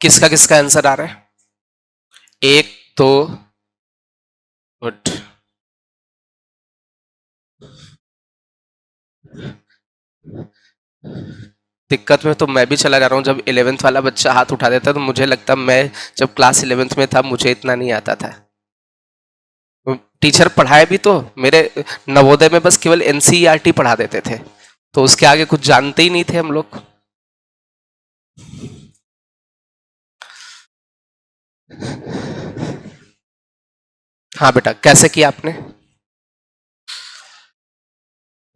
किसका किसका आंसर आ रहा है? एक तो गुड। दिक्कत में तो मैं भी चला जा रहा हूँ। जब 11th वाला बच्चा हाथ उठा देता तो मुझे लगता मैं जब क्लास 11th में था मुझे इतना नहीं आता था। टीचर पढ़ाए भी तो मेरे नवोदय में बस केवल एनसीईआरटी पढ़ा देते थे, तो उसके आगे कुछ जानते ही नहीं थे हम लोग। हाँ बेटा, कैसे किया आपने?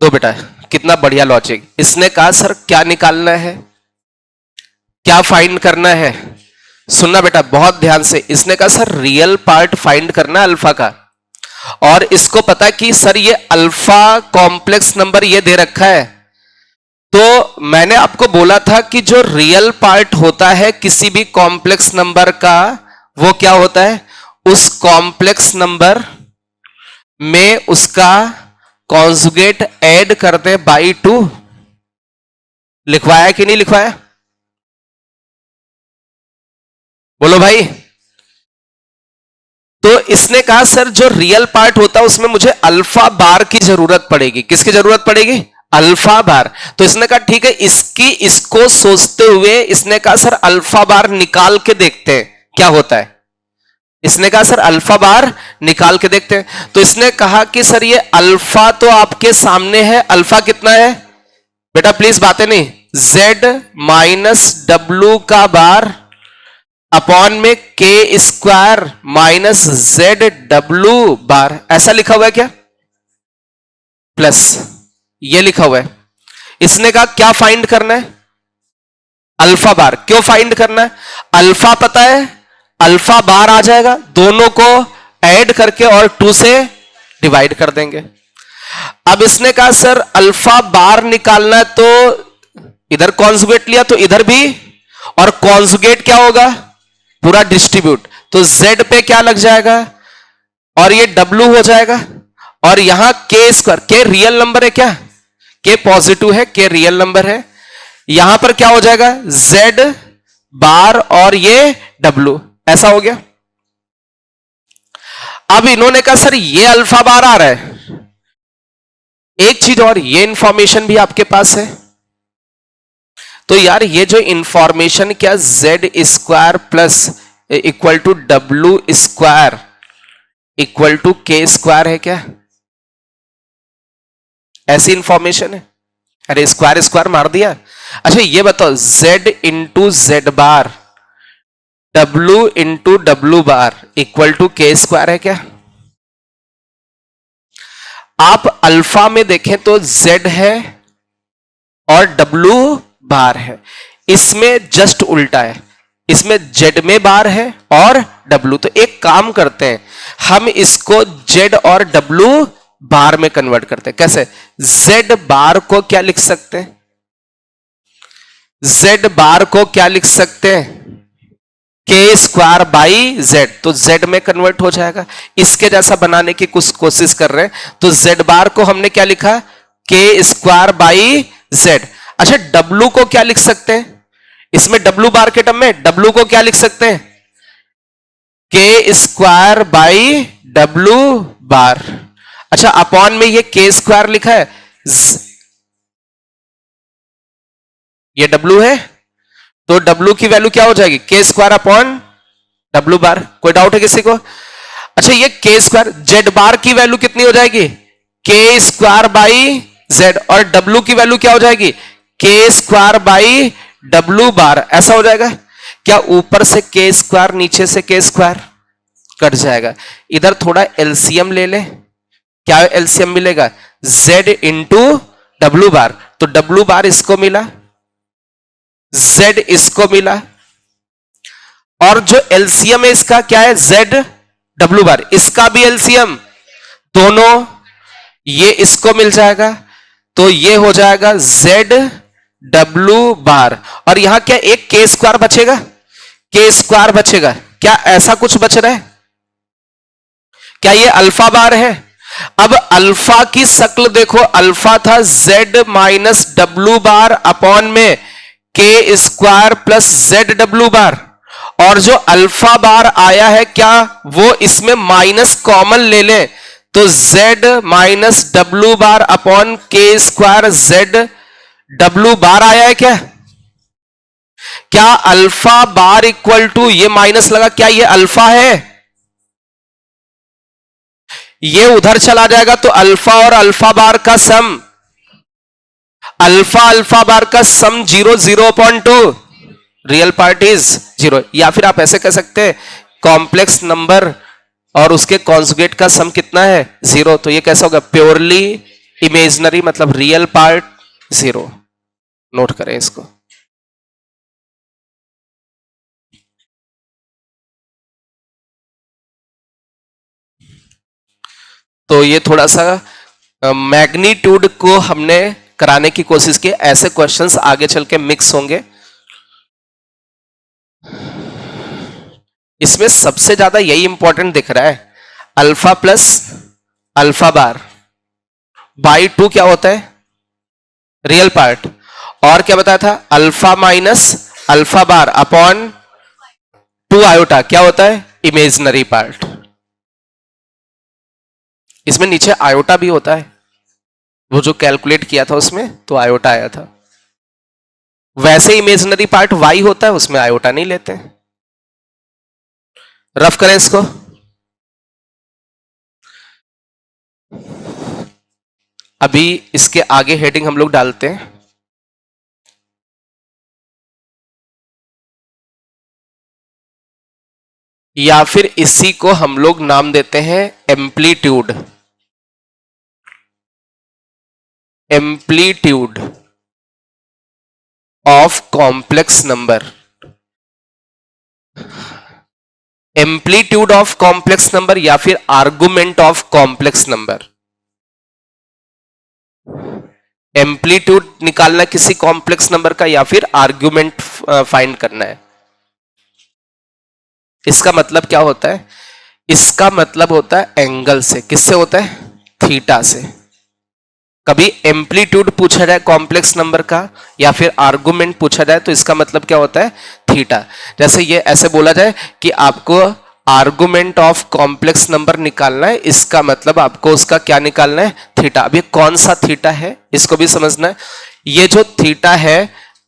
दो बेटा, कितना बढ़िया लॉजिक। इसने कहा सर क्या निकालना है, क्या फाइंड करना है? सुनना बेटा बहुत ध्यान से। इसने कहा सर रियल पार्ट फाइंड करना है अल्फा का, और इसको पता कि सर ये अल्फा कॉम्प्लेक्स नंबर ये दे रखा है। तो मैंने आपको बोला था कि जो रियल पार्ट होता है किसी भी कॉम्प्लेक्स नंबर का, वो क्या होता है, उस कॉम्प्लेक्स नंबर में उसका कॉन्जुगेट ऐड कर दे बाई 2। लिखवाया कि नहीं लिखवाया? बोलो भाई। तो इसने कहा सर जो रियल पार्ट होता है उसमें मुझे अल्फा बार की जरूरत पड़ेगी। किसकी जरूरत पड़ेगी? Alpha bar. तो इसने कहा ठीक है, इसको सोचते हुए इसने कहा सर अल्फा बार निकाल के देखते हैं क्या होता है। इसने कहा सर अल्फा बार निकाल के देखते हैं। तो इसने कहा कि सर ये अल्फा तो आपके सामने है, अल्फा कितना है बेटा, प्लीज बातें नहीं, z माइनस डब्लू का बार अपॉन में के स्क्वायर माइनस जेड डब्लू बार, ऐसा लिखा हुआ है क्या? प्लस ये लिखा हुआ है। इसने कहा क्या फाइंड करना है? Alpha bar. क्यों फाइंड करना है? अल्फा पता है, अल्फा बार आ जाएगा, दोनों को ऐड करके और 2 से डिवाइड कर देंगे। अब इसने कहा सर अल्फा बार निकालना है, तो इधर कॉन्जुगेट लिया तो इधर भी, और कॉन्जुगेट क्या होगा, पूरा डिस्ट्रीब्यूट, तो z पे क्या लग जाएगा और ये w हो जाएगा, और यहां के स्क्वायर, के रियल नंबर है क्या, के पॉजिटिव है, के रियल नंबर है, यहां पर क्या हो जाएगा z बार और ये w, ऐसा हो गया। अब इन्होंने कहा सर ये अल्फा बार आ रहा है, एक चीज और, ये इंफॉर्मेशन भी आपके पास है, तो यार ये जो इंफॉर्मेशन क्या z square plus equal to W square equal to K square है क्या, ऐसी इंफॉर्मेशन है? अरे स्क्वायर स्क्वायर मार दिया। अच्छा ये बताओ z into Z bar w into W bar equal to K square है क्या? आप अल्फा में देखें तो z है और w बार है, इसमें जस्ट उल्टा है, इसमें z में बार है और w। तो एक काम करते हैं, हम इसको z और w बार में कन्वर्ट करते हैं। कैसे? z बार को क्या लिख सकते हैं, z बार को क्या लिख सकते हैं, के स्क्वायर बाई जेड, तो z में कन्वर्ट हो जाएगा। इसके जैसा बनाने की कुछ कोशिश कर रहे हैं, तो z बार को हमने क्या लिखा, के स्क्वायर बाई जेड। अच्छा w को क्या लिख सकते हैं, इसमें w बार के टर्म में w को क्या लिख सकते हैं, के स्क्वायर बाई w बार। अच्छा अपॉन में ये के स्क्वायर लिखा है, ये w है, तो w की वैल्यू क्या हो जाएगी, के स्क्वायर अपॉन w बार। कोई डाउट है किसी को? अच्छा ये के स्क्वायर, जेड बार की वैल्यू कितनी हो जाएगी, के स्क्वायर बाई जेड, और w की वैल्यू क्या हो जाएगी, के स्क्वायर बाई w बार, ऐसा हो जाएगा क्या? ऊपर से के स्क्वायर नीचे से के स्क्वायर कट जाएगा। इधर थोड़ा एलसीएम ले ले, क्या एलसीएम मिलेगा, z इंटू डब्लू बार, तो w बार इसको मिला, z इसको मिला, और जो एलसीएम है इसका क्या है, z w बार, इसका भी एलसीएम, दोनों ये इसको मिल जाएगा, तो ये हो जाएगा z w बार, और यहां क्या एक के स्क्वायर बचेगा, के स्क्वायर बचेगा क्या, ऐसा कुछ बच रहा है क्या, ये अल्फा बार है। अब अल्फा की शक्ल देखो, अल्फा था z minus W bar upon में के स्क्वायर प्लस जेड डब्लू बार, और जो अल्फा बार आया है क्या वो इसमें माइनस कॉमन ले लें तो z minus W bar upon के स्क्वायर z डब्ल्यू बार आया है क्या अल्फा बार इक्वल टू ये माइनस लगा, क्या ये अल्फा है? ये उधर चला जाएगा तो अल्फा और अल्फा बार का सम, अल्फा बार का सम 0 0/2, रियल पार्ट इज 0। या फिर आप ऐसे कह सकते हैं कॉम्प्लेक्स नंबर और उसके कॉन्जुगेट का सम कितना है 0, तो ये कैसा होगा प्योरली इमेजिनरी, मतलब रियल पार्ट 0। नोट करें इसको। तो ये थोड़ा सा मैग्नीट्यूड को हमने कराने की कोशिश की, ऐसे क्वेश्चंस आगे चल के मिक्स होंगे। इसमें सबसे ज्यादा यही इंपॉर्टेंट दिख रहा है, alpha plus alpha bar by 2 क्या होता है रियल पार्ट, और क्या बताया था alpha minus alpha bar upon 2 iota क्या होता है इमेजिनरी पार्ट। इसमें नीचे आयोटा भी होता है, वो जो कैलकुलेट किया था उसमें तो आयोटा आया था। वैसे इमेजिनरी पार्ट वाई होता है, उसमें आयोटा नहीं लेते। रफ करें इसको। अभी इसके आगे हेडिंग हम लोग डालते हैं या फिर इसी को हम लोग नाम देते हैं amplitude. Amplitude of complex number, amplitude of complex number या फिर argument of complex number. Amplitude निकालना किसी कॉम्प्लेक्स नंबर का या फिर आर्गुमेंट फाइंड करना है। इसका मतलब क्या होता है, इसका मतलब होता है एंगल से। किससे होता है थीटा से। कभी एम्पलीट्यूड पूछा जाए कॉम्प्लेक्स नंबर का या फिर आर्गुमेंट पूछा जाए तो इसका मतलब क्या होता है थीटा। जैसे ये ऐसे बोला जाए कि आपको आर्गुमेंट ऑफ कॉम्प्लेक्स नंबर निकालना है, इसका मतलब आपको उसका क्या निकालना है थीटा। अब ये कौन सा थीटा है इसको भी समझना है। ये जो थीटा है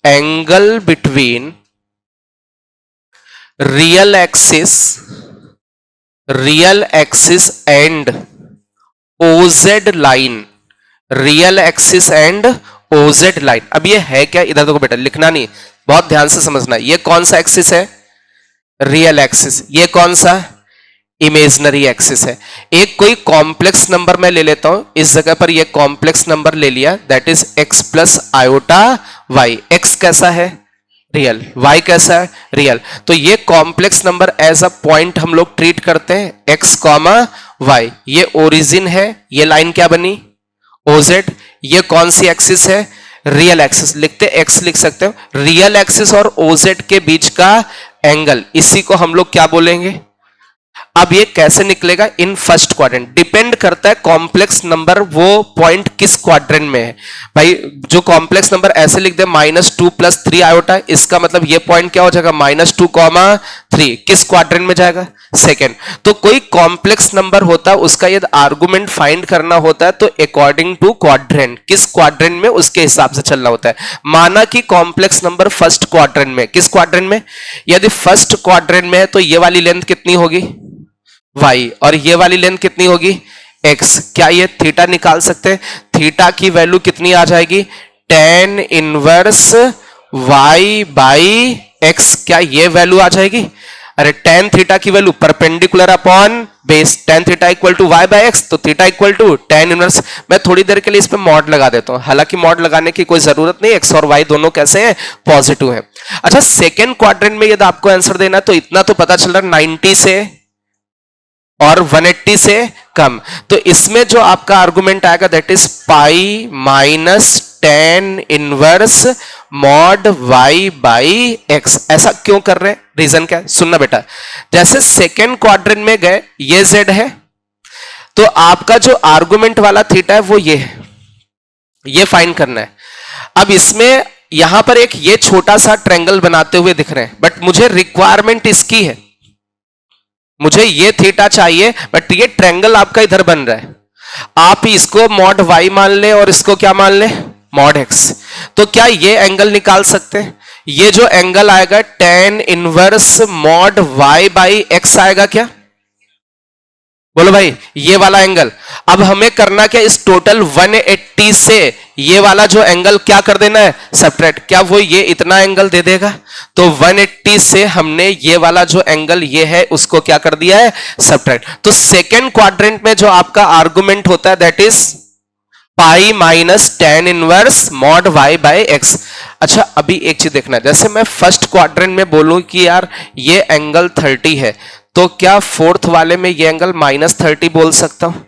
angle between real axis and OZ line, real axis and OZ line. अब ये है क्या, इधर देखो बेटा, लिखना नहीं, बहुत ध्यान से समझना। ये कौन सा एक्सिस है रियल एक्सिस, ये कौन सा इमेजिनरी एक्सिस है। एक कोई कॉम्प्लेक्स नंबर मैं ले लेता हूं, इस जगह पर ये कॉम्प्लेक्स नंबर ले लिया, that is x plus iota Y. X कैसा है रियल, y कैसा है रियल। तो ये complex number as a point हम लोग ट्रीट करते हैं x कॉमा वाई। ये ओरिजिन है, ये लाइन क्या बनी ओजेड। ये कौन सी एक्सिस है रियल एक्सिस, लिखते एक्स लिख सकते हो। रियल एक्सिस और ओजेड के बीच का एंगल, इसी को हम लोग क्या बोलेंगे। अब ये कैसे निकलेगा इन फर्स्ट क्वाड्रेंट, डिपेंड करता है कॉम्प्लेक्स नंबर वो पॉइंट किस क्वाड्रेंट में है। भाई जो कॉम्प्लेक्स नंबर ऐसे लिख दे -2 + 3 आयोटा, इसका मतलब ये पॉइंट क्या हो जाएगा -2, 3 किस क्वाड्रेंट में जाएगा सेकंड। तो कोई कॉम्प्लेक्स नंबर होता है उसका यदि आर्गुमेंट फाइंड करना होता है तो अकॉर्डिंग टू क्वाड्रेंट, किस क्वाड्रेंट में उसके हिसाब से चलना होता है। माना कि कॉम्प्लेक्स नंबर फर्स्ट क्वाड्रेंट में, किस क्वाड्रेंट में, यदि फर्स्ट क्वाड्रेंट में है तो ये वाली लेंथ कितनी होगी y और ये वाली लेंथ कितनी होगी x। क्या ये थीटा निकाल सकते हैं, थीटा की वैल्यू कितनी आ जाएगी tan inverse y by x। क्या ये वैल्यू आ जाएगी, अरे tan थीटा की value perpendicular upon base, tan theta equal to y by x, तो theta equal to tan inverse. मैं थोड़ी देर के लिए इस पे मॉड लगा देता हूं, हालांकि मॉड लगाने की कोई जरूरत नहीं, x और y दोनों कैसे हैं पॉजिटिव हैं। अच्छा सेकेंड क्वाड्रेंट में यदि आपको आंसर देना है तो इतना तो पता चल रहा है 90 से और 180 से कम, तो इसमें जो आपका आर्गुमेंट आएगा that is pi minus tan inverse mod y by x। ऐसा क्यों कर रहे हैं, रीजन क्या है सुनना बेटा। जैसे सेकेंड क्वाड्रेंट में गए, ये z है, तो आपका जो आर्गुमेंट वाला थीटा है वो ये है, ये फाइंड करना है। अब इसमें यहां पर एक ये छोटा सा ट्रायंगल बनाते हुए दिख रहे हैं, बट मुझे रिक्वायरमेंट इसकी है, मुझे ये थीटा चाहिए, बट ये ट्रायंगल आपका इधर बन रहा है। आप इसको मॉड वाई मान लें और इसको क्या मान लें, मॉड एक्स। तो क्या ये एंगल निकाल सकते हैं? ये जो एंगल आएगा tan inverse mod Y by X आएगा क्या? बोलो भाई, ये वाला एंगल। अब हमें करना क्या, इस टोटल 180 से ये वाला जो एंगल क्या कर देना है, सब्ट्रैक्ट। क्या वो ये इतना एंगल दे देगा? तो 180 से हमने ये वाला जो एंगल ये है उसको क्या कर दिया है, सब्ट्रैक्ट। तो सेकेंड क्वाड्रेंट में जो आपका आर्गुमेंट होता है that is pi minus tan inverse mod Y by X. अच्छा, अभी एक चीज देखना है, जैसे मैं फर्स्ट क्वाड्रेंट में बोलूं कि यार ये एंगल 30 है, तो क्या फोर्थ वाले में ये एंगल -30 बोल सकता हूं?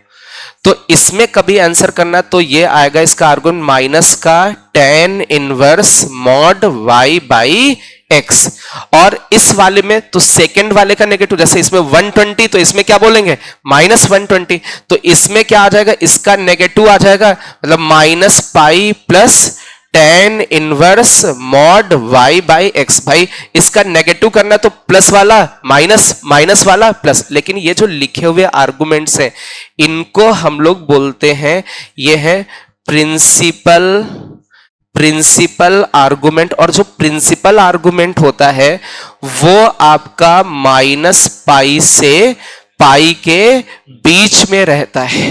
तो इसमें कभी आंसर करना तो ये आएगा इसका आर्गुमेंट माइनस का tan inverse mod Y by X. और इस वाले में तो सेकंड वाले का नेगेटिव, जैसे इसमें 120 तो इसमें क्या बोलेंगे -120। तो इसमें क्या आ जाएगा, इसका नेगेटिव आ जाएगा, मतलब minus pi plus tan inverse mod Y by X. भाई इसका नेगेटिव करना तो प्लस वाला माइनस, माइनस वाला प्लस। लेकिन ये जो लिखे हुए आर्गुमेंट्स हैं इनको हम लोग बोलते हैं, ये है प्रिंसिपल आर्गुमेंट। और जो प्रिंसिपल आर्गुमेंट होता है वो आपका माइनस पाई से पाई के बीच में रहता है,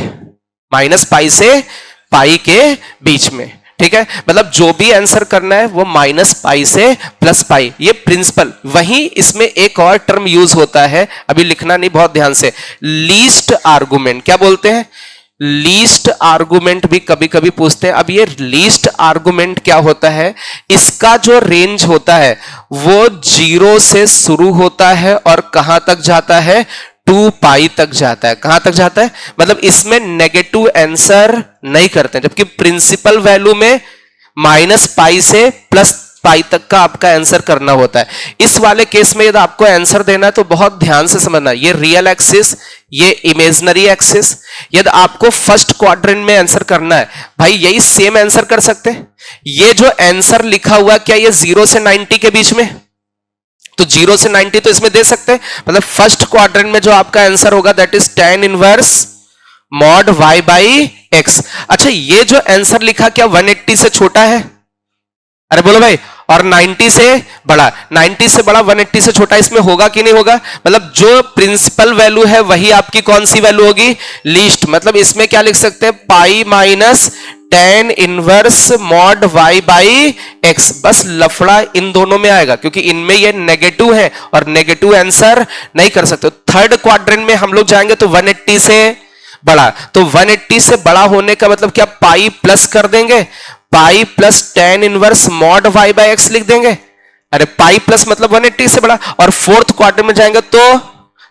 माइनस पाई से पाई के बीच में, ठीक है। मतलब जो भी आंसर करना है वो माइनस पाई से प्लस पाई, ये प्रिंसिपल। वहीं इसमें एक और टर्म यूज होता है, अभी लिखना नहीं, बहुत ध्यान से, लीस्ट आर्गुमेंट। क्या बोलते हैं, लीस्ट आर्गुमेंट भी कभी कभी पूछते हैं। अब ये लीस्ट आर्गुमेंट क्या होता है, इसका जो रेंज होता है वो 0 से शुरू होता है और कहां तक जाता है, 2 पाई तक जाता है। कहां तक जाता है, मतलब इसमें नेगेटिव आंसर नहीं करते हैं, जबकि प्रिंसिपल वैल्यू में माइनस पाई से प्लस पाई तक का आपका आंसर करना होता है। इस वाले केस में यदि आपको आंसर देना है तो बहुत ध्यान से समझना, ये रियल एक्सिस, ये इमेजिनरी एक्सिस। यदि आपको फर्स्ट क्वाड्रेंट में आंसर करना है, भाई यही सेम आंसर कर सकते हैं। ये जो आंसर लिखा हुआ क्या ये 0 से 90 के बीच में, तो 0 से 90 तो इसमें दे सकते हैं। मतलब फर्स्ट क्वाड्रेंट में जो आपका आंसर होगा that is tan inverse mod Y by X. अच्छा, ये जो आंसर लिखा क्या 180 से छोटा है? अरे बोलो भाई, और 90 से बड़ा, 90 से बड़ा 180 से छोटा, इसमें होगा कि नहीं होगा? मतलब जो प्रिंसिपल वैल्यू है वही आपकी कौन सी वैल्यू होगी, लीस्ट। मतलब इसमें क्या लिख सकते हैं, pi minus tan inverse mod Y by X. बस लफड़ा इन दोनों में आएगा क्योंकि इनमें ये नेगेटिव है और नेगेटिव आंसर नहीं कर सकते। थर्ड क्वाड्रेंट में हम लोग जाएंगे तो 180 से बड़ा, तो 180 से बड़ा होने का मतलब क्या, पाई प्लस कर देंगे, pi plus tan inverse mod Y by X लिख देंगे। अरे पाई प्लस मतलब 180 से बड़ा। और फोर्थ क्वाड्रेंट में जाएंगे तो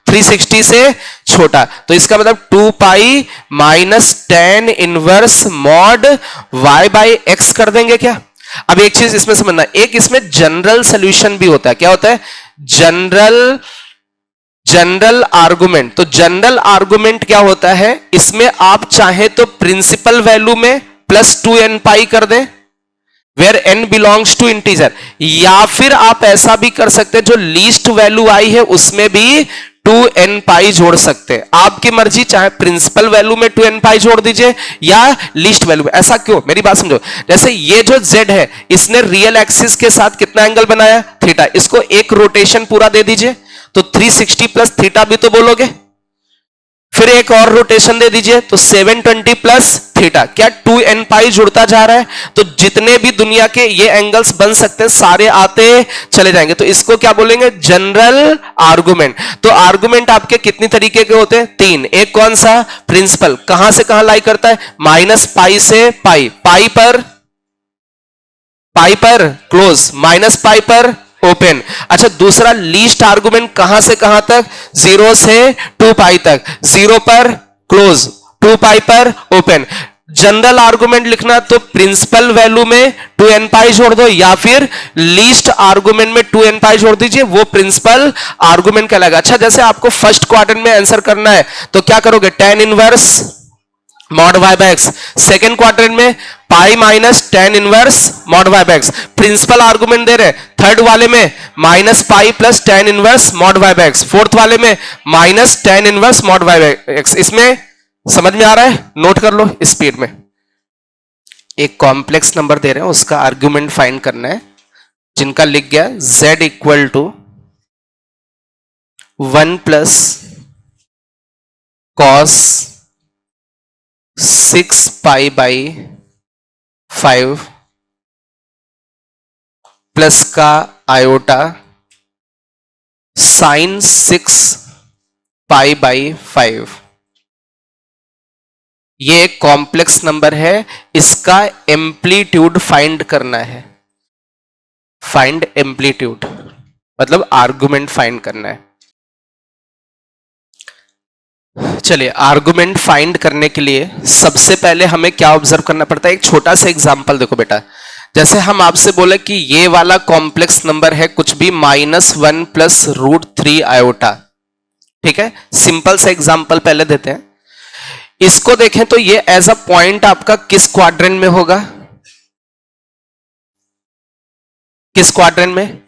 360 से छोटा, तो इसका मतलब 2 pi minus tan inverse mod Y by X कर देंगे क्या। अब एक चीज इसमें समझना, एक इसमें जनरल सॉल्यूशन भी होता है। क्या होता है, जनरल आर्गुमेंट। तो जनरल आर्गुमेंट क्या होता है, इसमें आप चाहे तो प्रिंसिपल वैल्यू में प्लस 2n पाई कर दें where n belongs to integer, या फिर आप ऐसा भी कर सकते हैं जो लीस्ट वैल्यू आई है उसमें भी 2n पाई जोड़ सकते हैं। आपकी मर्जी, चाहे प्रिंसिपल वैल्यू में 2n पाई जोड़ दीजिए या लीस्ट वैल्यू में। ऐसा क्यों, मेरी बात समझो, जैसे ये जो z है इसने रियल एक्सिस के साथ कितना एंगल बनाया, थीटा। इसको एक रोटेशन पूरा दे दीजिए तो 360 प्लस थीटा भी तो बोलोगे, फिर एक और रोटेशन दे दीजिए तो 720 प्लस थीटा। क्या 2n पाई जुड़ता जा रहा है, तो जितने भी दुनिया के ये एंगल्स बन सकते हैं सारे आते चले जाएंगे। तो इसको क्या बोलेंगे, जनरल आर्गुमेंट। तो आर्गुमेंट आपके कितनी तरीके के होते हैं, 3। एक कौन सा, प्रिंसिपल, कहां से कहां लाई करता है, माइनस पाई से पाई, पाई पर क्लोज, माइनस पाई पर ओपन। अच्छा, दूसरा लीस्ट आर्गुमेंट कहां से कहां तक, 0 से 2 पाई तक, 0 पर क्लोज, 2 पाई पर ओपन। जनरल आर्गुमेंट लिखना तो प्रिंसिपल वैल्यू में 2n पाई जोड़ दो या फिर लीस्ट आर्गुमेंट में 2n पाई जोड़ दीजिए, वो प्रिंसिपल आर्गुमेंट कहलाएगा। अच्छा, जैसे आपको फर्स्ट क्वाड्रेंट में आंसर करना है तो क्या करोगे, tan inverse mod Y by x. Second quadrant में pi minus tan inverse mod y by x. Principal argument दे रहे, थर्ड वाले में minus pi plus tan inverse mod y by x, fourth वाले में minus tan inverse mod y by x. इसमें समझ में आ रहा है? नोट कर लो स्पीड में। एक कॉम्प्लेक्स नंबर दे रहे हैं, उसका आर्ग्यूमेंट फाइंड करना है, जिनका लिख गया z equal to 1 plus cos 6 pi by 5 plus का आयोटा साइन 6 पाई बाई 5। ये एक कॉम्प्लेक्स नंबर है, इसका एम्पलीट्यूड फाइंड करना है। फाइंड एम्पलीट्यूड मतलब आर्गुमेंट फाइंड करना है। चलिए, आर्गुमेंट फाइंड करने के लिए सबसे पहले हमें क्या ऑब्जर्व करना पड़ता है? एक छोटा सा एग्जांपल देखो बेटा। जैसे हम आपसे बोले कि ये वाला कॉम्प्लेक्स नंबर है कुछ भी -1 प्लस √3 आयोटा, ठीक है। सिंपल सा एग्जांपल पहले देते हैं। इसको देखें तो ये एज अ पॉइंट आपका किस क्वाड्रेंट में होगा? किस क्वाड्रेंट में?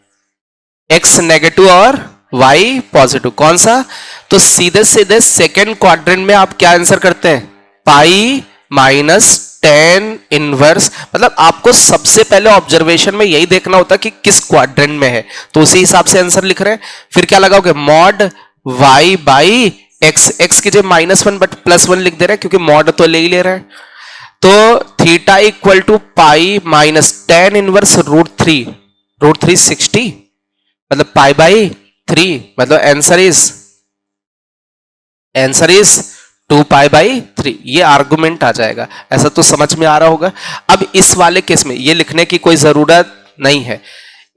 x नेगेटिव और y पॉजिटिव। कौन सा? तो सीधे सीधे सेकेंड क्वाड्रेंट में आप क्या आंसर करते हैं? Pi minus tan inverse. मतलब आपको सबसे पहले ऑब्जर्वेशन में यही देखना होता कि किस क्वाड्रेंट में है, तो उसी हिसाब से आंसर लिख रहे हैं। फिर क्या लगाओगे? Mod y by x. X की जगह -1 बट +1 लिख दे रहे हैं क्योंकि मॉड तो ले ही ले रहे हैं। तो theta equal to pi minus tan inverse √3 60 मतलब पाई बाई 3, मतलब आंसर इज 2 पाई बाई 3। ये आर्गुमेंट आ जाएगा। ऐसा तो समझ में आ रहा होगा। अब इस वाले केस में ये लिखने की कोई जरूरत नहीं है।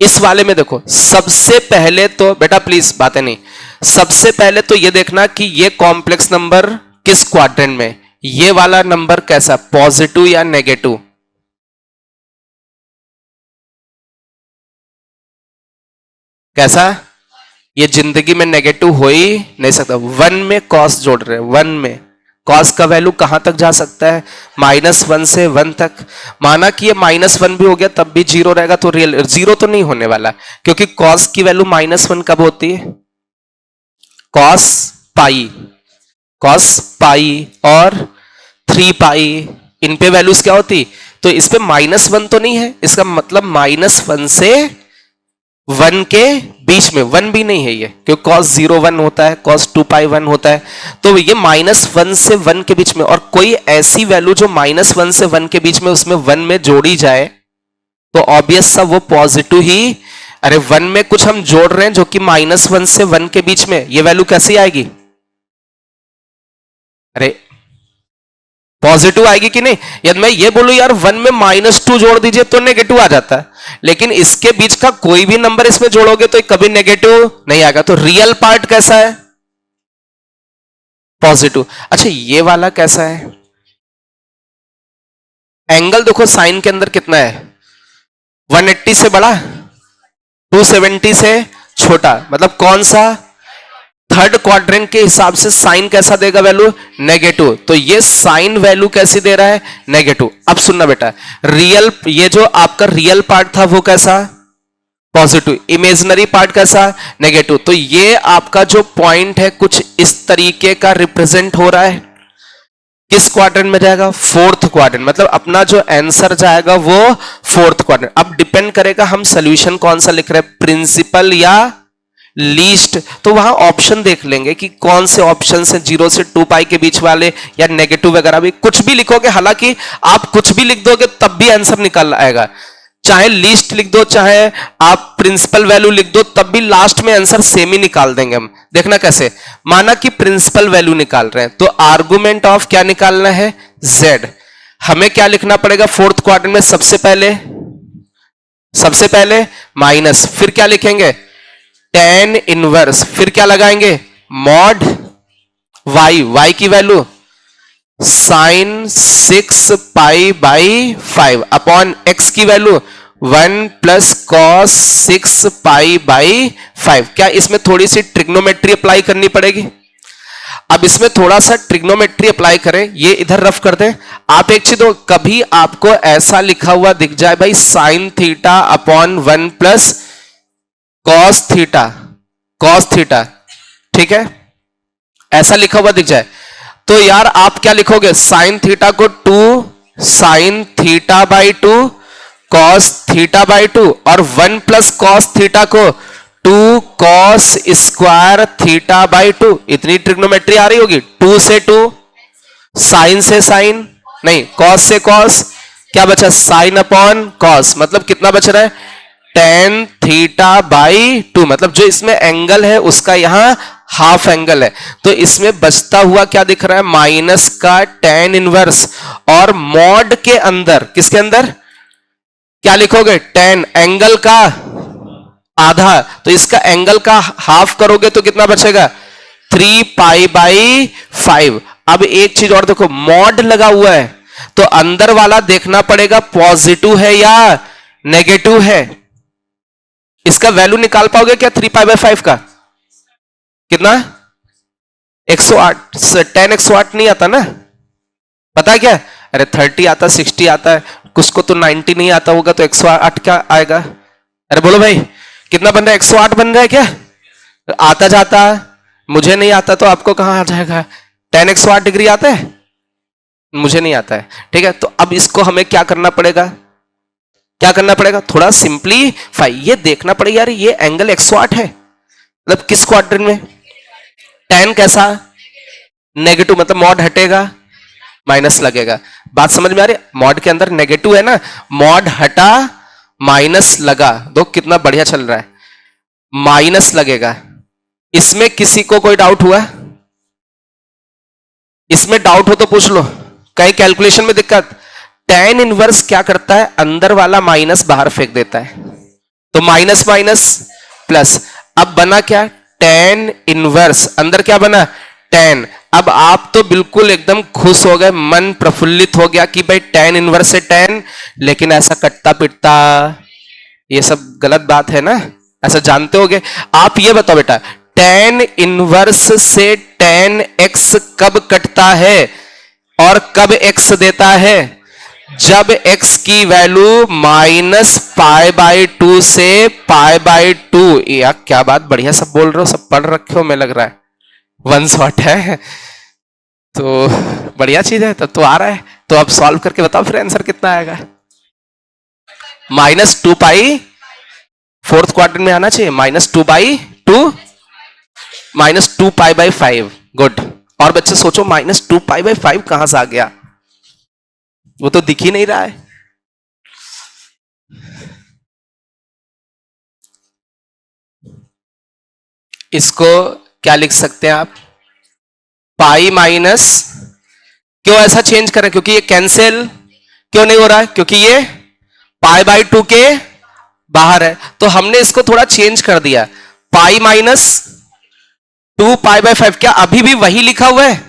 इस वाले में देखो, सबसे पहले तो बेटा प्लीज बातें नहीं, सबसे पहले तो ये देखना कि ये कॉम्प्लेक्स नंबर किस क्वाड्रेंट में, ये वाला नंबर कैसा, पॉजिटिव या नेगेटिव? कैसा? ये जिंदगी में नेगेटिव हो ही नहीं सकता। 1 में कॉस जोड़ रहे हैं, 1 में कॉस का वैल्यू कहां तक जा सकता है? -1 से 1 तक। माना कि ये -1 भी हो गया तब भी 0 रहेगा, तो रियल 0 तो नहीं होने वाला, क्योंकि कॉस की वैल्यू -1 कब होती है? कॉस पाई और 3 पाई, इन पे वैल्यूज क्या होती? तो इस पे -1 तो नहीं है, इसका मतलब -1 से 1 के बीच में। 1 भी नहीं है ये, क्योंकि cos 0 1 होता है, cos 2 पाई 1 होता है। तो ये -1 से 1 के बीच में, और कोई ऐसी वैल्यू जो -1 से 1 के बीच में उसमें 1 में जोड़ी जाए तो ऑब्वियस सा वो पॉजिटिव ही। अरे 1 में कुछ हम जोड़ रहे हैं जो कि -1 से 1 के बीच में, ये वैल्यू कैसी आएगी? अरे पॉजिटिव आएगी कि नहीं? यदि मैं ये बोलूं यार 1 में -2 जोड़ दीजिए तो नेगेटिव आ जाता है, लेकिन इसके बीच का कोई भी नंबर इसमें जोड़ोगे तो कभी नेगेटिव नहीं आएगा। तो रियल पार्ट कैसा है? पॉजिटिव। अच्छा ये वाला कैसा है? एंगल देखो साइन के अंदर कितना है? 180 से बड़ा, 270 से छोटा, मतलब कौन सा? थर्ड क्वाड्रेंट के हिसाब से साइन कैसा देगा वैल्यू? नेगेटिव। तो ये साइन वैल्यू कैसी दे रहा है? नेगेटिव। अब सुनना बेटा, रियल, ये जो आपका रियल पार्ट था वो कैसा? पॉजिटिव। इमेजिनरी पार्ट कैसा? नेगेटिव। तो ये आपका जो पॉइंट है कुछ इस तरीके का रिप्रेजेंट हो रहा है। किस क्वाड्रेंट में जाएगा? Fourth quadrant. मतलब अपना जो आंसर जाएगा वो फोर्थ क्वाड्रेंट। अब डिपेंड करेगा हम सोल्यूशन कौन सा लिख रहे हैं, प्रिंसिपल या लीस्ट। तो वहां ऑप्शन देख लेंगे कि कौन से ऑप्शन से 0 से 2 पाई के बीच वाले, या नेगेटिव वगैरह भी कुछ भी लिखोगे। हालांकि आप कुछ भी लिख दोगे तब भी आंसर निकल आएगा, चाहे लीस्ट लिख दो चाहे आप प्रिंसिपल वैल्यू लिख दो, तब भी लास्ट में आंसर सेम ही निकाल देंगे हम। देखना कैसे, माना कि प्रिंसिपल वैल्यू निकाल रहे हैं तो आर्गुमेंट ऑफ क्या निकालना है? z। हमें क्या लिखना पड़ेगा फोर्थ क्वाड्रेंट में? सबसे पहले माइनस, फिर क्या लिखेंगे? tan इनवर्स, फिर क्या लगाएंगे? मॉड y की value sine 6 pi by 5 upon x की value 1 plus cos 6 pi by 5। क्या इसमें थोड़ी सी ट्रिग्नोमेट्री अप्लाई करनी पड़ेगी? अब इसमें थोड़ा सा ट्रिग्नोमेट्री अप्लाई करें, ये इधर रफ कर दें। आप एक चीज दो, कभी आपको ऐसा लिखा हुआ दिख जाए भाई sine theta upon 1 plus cos theta, cos theta, ठीक है, ऐसा लिखा हुआ दिख जाए तो यार आप क्या लिखोगे, साइन थीटा को 2 sine theta by 2 cos theta by 2 और 1 प्लस कॉस थीटा को 2 कॉस स्क्वायर थीटा बाई 2। इतनी ट्रिग्नोमेट्री आ रही होगी। 2 से 2, साइन से साइन नहीं, कॉस से कॉस, क्या बचा, साइन अपॉन कॉस, मतलब कितना बच रहा है, टेन थीटा बाई 2, मतलब जो इसमें एंगल है उसका यहां हाफ एंगल है, तो इसमें बचता हुआ क्या दिख रहा है, माइनस का टेन इनवर्स। और मॉड के अंदर, किसके अंदर क्या लिखोगे, टेन एंगल का आधा, तो इसका एंगल का हाफ करोगे तो कितना बचेगा, 3 पाई बाई 5। अब एक चीज और देखो, मॉड लगा हुआ है तो अंदर वाला देखना पड़ेगा पॉजिटिव है या नेगेटिव है। इसका वैल्यू निकाल पाओगे क्या 3 पाई बाई 5 का, कितना, 108, 10 108 नहीं आता ना, पता है क्या, अरे 30 आता, 60 आता है, कुछ को तो 90 नहीं आता होगा, तो 108 क्या आएगा, अरे बोलो भाई कितना बन रहा है, 108 बन रहा है क्या, आता जाता, मुझे नहीं आता तो आपको कहां आ जाएगा, 10 108 डिग्री आता है, मुझे नहीं आता है, ठीक है। तो अब इसको हमें क्या करना पड़ेगा, क्या करना पड़ेगा, थोड़ा सिंपलीफाई, ये देखना पड़ेगा यार ये एंगल 108 है, मतलब किस क्वाड्रेंट में, टेन कैसा, नेगेटिव, मतलब मॉड हटेगा माइनस लगेगा, बात समझ में आ रही है, मॉड के अंदर नेगेटिव है ना, मॉड हटा माइनस लगा, दो कितना बढ़िया चल रहा है, माइनस लगेगा। इसमें किसी को कोई डाउट हुआ, इसमें डाउट हो तो पूछ लो, कई कैलकुलेशन में दिक्कत, टेन इनवर्स क्या करता है, अंदर वाला माइनस बाहर फेंक देता है, तो माइनस माइनस प्लस, अब बना क्या, टेन इनवर्स, अंदर क्या बना, टेन। अब आप तो बिल्कुल एकदम खुश हो गए, मन प्रफुल्लित हो गया कि भाई टेन इनवर्स से टेन, लेकिन ऐसा कटता पिटता ये सब गलत बात है ना, ऐसा जानते होगे। आप ये बताओ बेटा, टेन इनवर्स से टेन एक्स कब कटता है और कब एक्स देता है, जब x की वैल्यू माइनस पाई बाई 2 से पाई बाई 2। यार क्या बात, बढ़िया सब बोल रहे हो, सब पढ़ रखे हो, मैं लग रहा है वन शॉट है, तो बढ़िया चीज है, तो आ रहा है, तो अब सॉल्व करके बताओ फिर आंसर कितना आएगा, माइनस 2 पाई, फोर्थ क्वाड्रेंट में आना चाहिए, minus 2 by 2, minus 2 pi by 5, good. और बच्चे सोचो माइनस 2 पाई बाई 5 कहां से आ गया, वो तो दिख ही नहीं रहा है। इसको क्या लिख सकते हैं आप, पाई माइनस, क्यों ऐसा चेंज करें, क्योंकि ये कैंसिल क्यों नहीं हो रहा है, क्योंकि ये पाई बाई 2 के बाहर है, तो हमने इसको थोड़ा चेंज कर दिया, पाई माइनस 2 पाई बाई 5, क्या अभी भी वही लिखा हुआ है,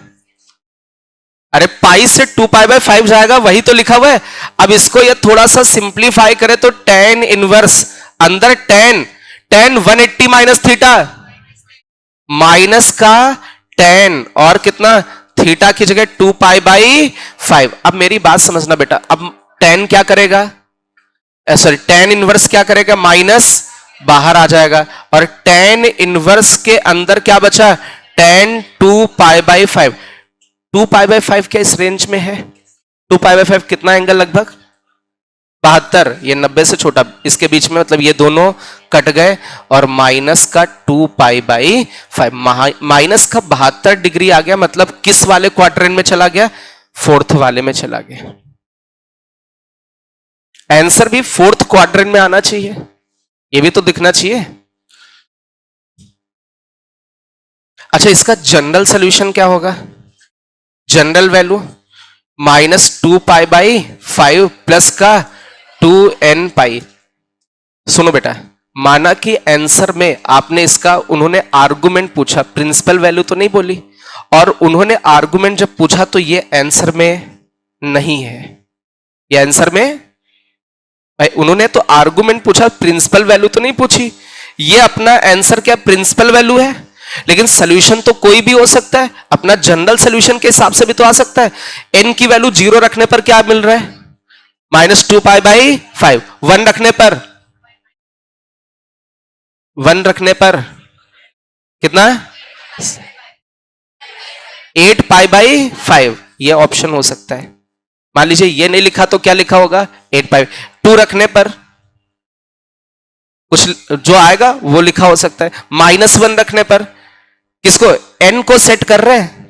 अरे पाई से 2 पाई बाई 5 जाएगा, वही तो लिखा हुआ है। अब इसको ये थोड़ा सा सिंप्लीफाई करें तो टेन इनवर्स, अंदर ten, ten 180 minus theta, minus का टेन और कितना, थीटा की जगह 2 पाई बाई 5। अब मेरी बात समझना बेटा, अब टेन क्या करेगा, सॉरी टेन इनवर्स क्या करेगा, माइनस बाहर आ जाएगा, और टेन इनवर्स के अंदर क्या बचा, ten 2 pi by 5, 2 pi by 5 क्या इस रेंज में है, 2 पाई बाई 5 कितना एंगल, लगभग 72, ये 90 से छोटा, इसके बीच में, मतलब ये दोनों कट गए, और माइनस का 2 पाई बाई 5, माइनस का 72 डिग्री आ गया, मतलब किस वाले क्वाड्रेंट में चला गया, फोर्थ वाले में चला गया। आंसर भी फोर्थ क्वाड्रेंट में आना चाहिए, ये भी तो दिखना चाहिए। अच्छा इसका जनरल सॉल्यूशन क्या होगा, general value minus 2 pi by 5 plus का 2n पाई। सुनो बेटा, माना कि आंसर में आपने इसका, उन्होंने आर्गुमेंट पूछा, प्रिंसिपल वैल्यू तो नहीं बोली, और उन्होंने आर्गुमेंट जब पूछा तो ये आंसर में नहीं है, ये आंसर में, भाई उन्होंने तो आर्गुमेंट पूछा, प्रिंसिपल वैल्यू तो नहीं पूछी, ये अपना आंसर क्या प्रिंसिपल वैल्यू है, लेकिन सोल्यूशन तो कोई भी हो सकता है, अपना जनरल सोल्यूशन के हिसाब से भी तो आ सकता है। n की वैल्यू 0 रखने पर क्या मिल रहा है? -2π/5। 1 रखने पर, 1 रखने पर कितना? 8π/5। ये ऑप्शन हो सकता है। मान लीजिए ये नहीं लिखा तो क्या लिखा होगा? 8π। 2 रखने पर कुछ जो आएगा वो लिखा हो सकता है। -1 रखने पर किसको? n को सेट कर रहे हैं,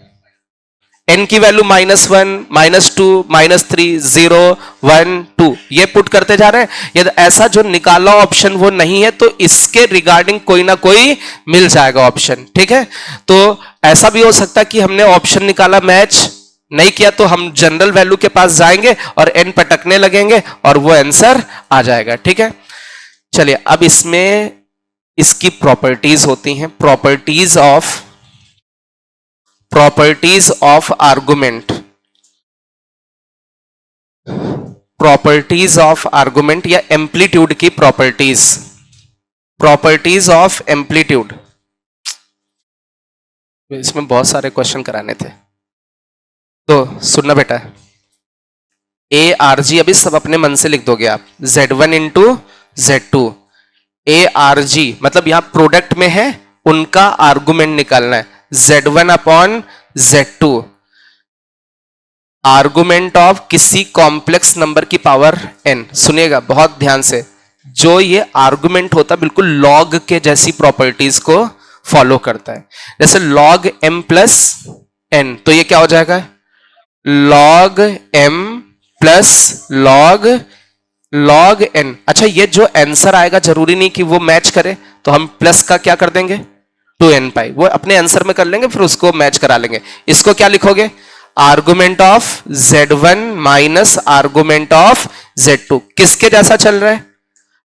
n की वैल्यू -1, -2, -3, 0, 1, 2 ये पुट करते जा रहे हैं। यदि ऐसा जो निकाला ऑप्शन वो नहीं है तो इसके रिगार्डिंग कोई ना कोई मिल जाएगा ऑप्शन, ठीक है। तो ऐसा भी हो सकता है कि हमने ऑप्शन निकाला, मैच नहीं किया, तो हम जनरल वैल्यू के पास जाएंगे और n पटकने लगेंगे और वो आंसर आ जाएगा, ठीक है। चलिए अब इसमें इसकी प्रॉपर्टीज होती हैं, properties of argument, properties of argument या एम्पलीट्यूड की प्रॉपर्टीज ऑफ एम्पलीट्यूड। इसमें बहुत सारे क्वेश्चन कराने थे तो सुनना बेटा। ए आर जी अभी सब अपने मन से लिख दोगे आप, Z1 into Z2। A R G मतलब यहां प्रोडक्ट में है, उनका आर्गुमेंट निकालना है, Z1 upon Z2। Argument of किसी कॉम्प्लेक्स नंबर की पावर n। सुनिएगा बहुत ध्यान से, जो ये आर्गुमेंट होता बिल्कुल लॉग के जैसी प्रॉपर्टीज को फॉलो करता है। जैसे log m प्लस n, तो ये क्या हो जाएगा? log m plus log n। अच्छा, ये जो आंसर आएगा जरूरी नहीं कि वो मैच करे, तो हम प्लस का क्या कर देंगे? 2n पाई, वो अपने आंसर में कर लेंगे, फिर उसको मैच करा लेंगे। इसको क्या लिखोगे? Argument of Z1 minus argument of Z2। किसके जैसा चल रहा है?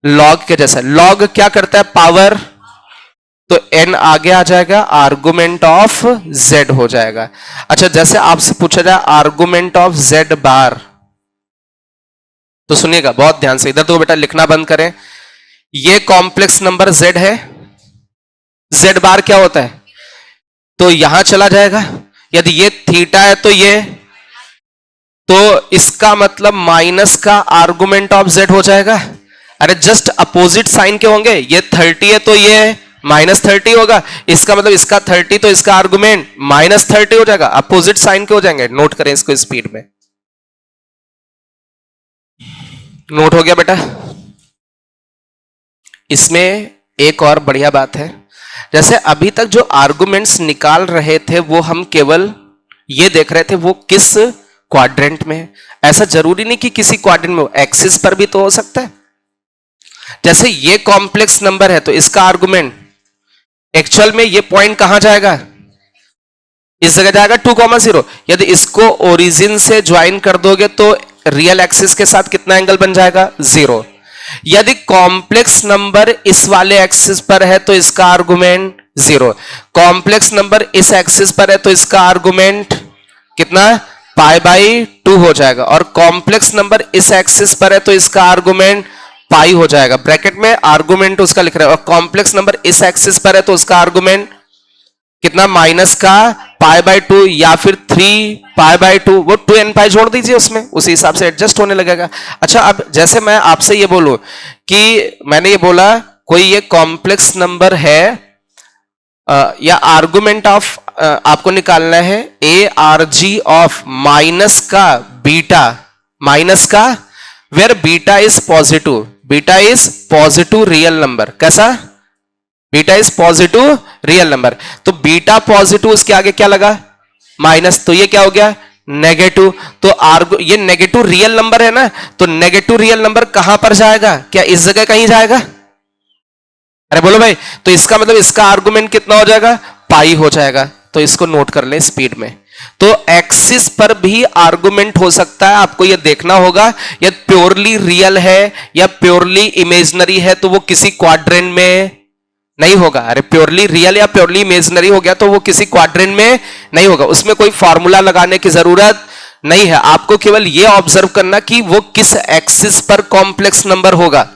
लॉग के जैसा। लॉग क्या करता है? पावर, तो n आगे आ जाएगा, आर्गुमेंट ऑफ z हो जाएगा। अच्छा, जैसे आपसे पूछा जाए आर्गुमेंट ऑफ z बार, तो सुनिएगा बहुत ध्यान से, इधर तो बेटा लिखना बंद करें। ये कॉम्प्लेक्स नंबर z है, z बार क्या होता है? तो यहां चला जाएगा। यदि ये थीटा है तो इसका मतलब माइनस का आर्गुमेंट ऑफ z हो जाएगा। अरे जस्ट अपोजिट साइन के होंगे, ये 30 है तो ये -30 होगा, इसका मतलब इसका 30 तो इसका आर्गुमेंट -30 हो जाएगा, अपोजिट साइन के हो जाएंगे। नोट करें इसको स्पीड में। नोट हो गया बेटा? इसमें एक और बढ़िया बात है, जैसे अभी तक जो आर्गुमेंट्स निकाल रहे थे वो हम केवल ये देख रहे थे वो किस क्वाड्रेंट में है। ऐसा जरूरी नहीं कि किसी क्वाड्रेंट में हो, एक्सिस पर भी तो हो सकता है। जैसे ये कॉम्प्लेक्स नंबर है तो इसका आर्गुमेंट एक्चुअल में ये पॉइंट कहां जाएगा? इस जगह जाएगा 2,0। यदि इसको ओरिजिन से ज्वाइन कर दोगे तो रियल एक्सिस के साथ कितना एंगल बन जाएगा? 0। यदि कॉम्प्लेक्स नंबर इस वाले एक्सिस पर है तो इसका आर्गुमेंट 0। कॉम्प्लेक्स नंबर इस एक्सिस पर है तो इसका आर्गुमेंट कितना? π/2 हो जाएगा। और कॉम्प्लेक्स नंबर इस एक्सिस पर है तो इसका आर्गुमेंट पाई हो जाएगा। ब्रैकेट में आर्गुमेंट उसका लिख रहे हैं। और कॉम्प्लेक्स नंबर इस एक्सिस पर है तो उसका आर्गुमेंट कितना? माइनस का π/2 या फिर 3π/2, वो 2n π जोड़ दीजिए उसमें, उसी हिसाब से एडजस्ट होने लगेगा। अच्छा, अब जैसे मैं आपसे ये बोलूं कि मैंने ये बोला कोई ये कॉम्प्लेक्स नंबर है या आर्गुमेंट ऑफ आपको निकालना है ARG ऑफ माइनस का बीटा, माइनस का where beta is positive, beta is positive real number. कैसा? Beta is positive real number. तो बीटा पॉजिटिव, उसके आगे क्या लगा? माइनस, तो ये क्या हो गया? नेगेटिव। तो ये नेगेटिव रियल नंबर है ना, तो नेगेटिव रियल नंबर कहां पर जाएगा? क्या इस जगह कहीं जाएगा? अरे बोलो भाई। तो इसका मतलब इसका आर्गुमेंट कितना हो जाएगा? पाई हो जाएगा। तो इसको नोट कर लें स्पीड में। तो एक्सिस पर भी आर्गुमेंट हो सकता है, आपको यह देखना होगा यह प्योरली रियल है या प्योरली इमेजिनरी है, तो वो किसी क्वाड्रेंट में नहीं होगा। अरे प्योरली रियल या प्योरली इमेजिनरी हो गया तो वो किसी क्वाड्रेंट में नहीं होगा। उसमें कोई फॉर्मूला लगाने की जरूरत नहीं है, आपको केवल ये ऑब्जर्व करना कि वो किस एक्सिस पर कॉम्प्लेक्स नंबर होगा।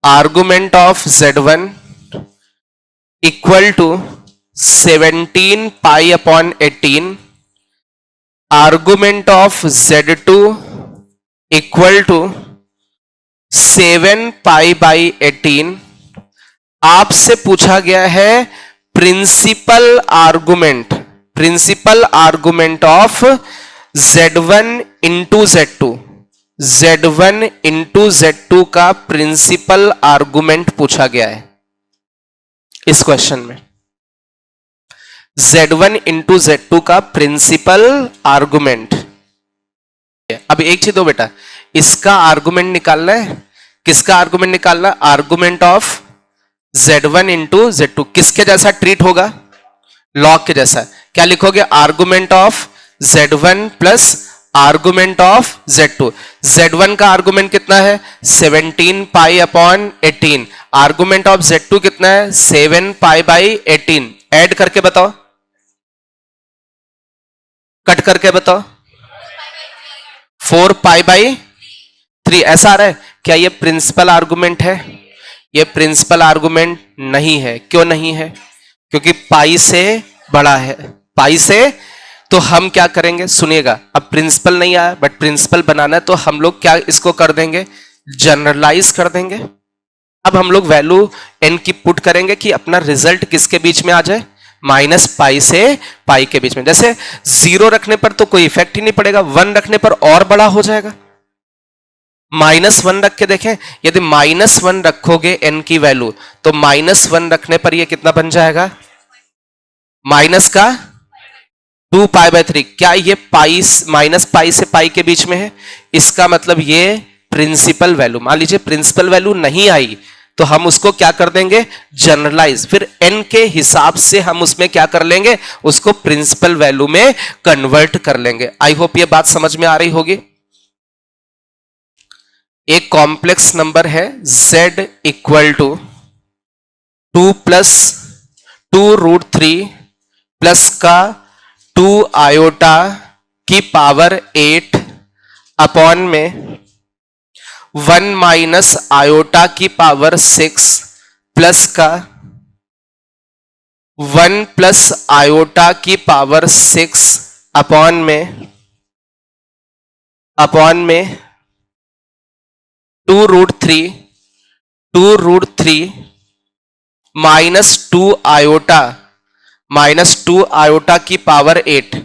Argument of Z1 equal to 17 pi upon 18, argument of Z2 equal to 7 pi by 18। आपसे पूछा गया है principal argument of Z1 into Z2, Z1 into Z2 का प्रिंसिपल आर्गुमेंट पूछा गया है इस क्वेश्चन में। Z1 इंटू Z2 का प्रिंसिपल आर्गुमेंट। अब एक चीज दो बेटा, इसका आर्गुमेंट निकालना है। किसका आर्गुमेंट निकालना? Argument of Z1 into Z2 किसके जैसा ट्रीट होगा? लॉग के जैसा। क्या लिखोगे? Argument of Z1 plus argument of Z2। Z1 का आर्गुमेंट कितना है? 17 pi upon 18। Argument of Z2 कितना है? 7 पाई बाई 18। ऐड करके बताओ, कट करके बताओ। 4 पाई बाई 3 ऐसा आ रहा है। क्या ये प्रिंसिपल आर्गुमेंट है? ये प्रिंसिपल आर्गुमेंट नहीं है। क्यों नहीं है? क्योंकि पाई से बड़ा है, पाई से। तो हम क्या करेंगे? सुनिएगा, अब प्रिंसिपल नहीं आया बट प्रिंसिपल बनाना है, तो हम लोग क्या इसको कर देंगे? जनरलाइज कर देंगे। अब हम लोग वैल्यू n की पुट करेंगे कि अपना रिजल्ट किसके बीच में आ जाए? माइनस पाई से पाई के बीच में। जैसे 0 रखने पर तो कोई इफेक्ट ही नहीं पड़ेगा, 1 रखने पर और बड़ा हो जाएगा। -1 रख के देखें, यदि -1 रखोगे n की वैल्यू तो -1 रखने पर यह कितना बन जाएगा? माइनस का 2 पाई बाय 3। क्या ये माइनस पाई से पाई के बीच में है? इसका मतलब ये प्रिंसिपल वैल्यू। मान लीजिए प्रिंसिपल वैल्यू नहीं आई तो हम उसको क्या कर देंगे? जनरलाइज। फिर n के हिसाब से हम उसमें क्या कर लेंगे? उसको प्रिंसिपल वैल्यू में कन्वर्ट कर लेंगे। आई होप ये बात समझ में आ रही होगी। एक कॉम्प्लेक्स नंबर है z equal to 2 plus 2√3 plus का 2 आयोटा की पावर 8 अपॉन में 1 माइनस आयोटा की पावर 6 प्लस का 1 प्लस आयोटा की पावर 6 अपॉन में 2√3 माइनस 2 आयोटा की पावर 8।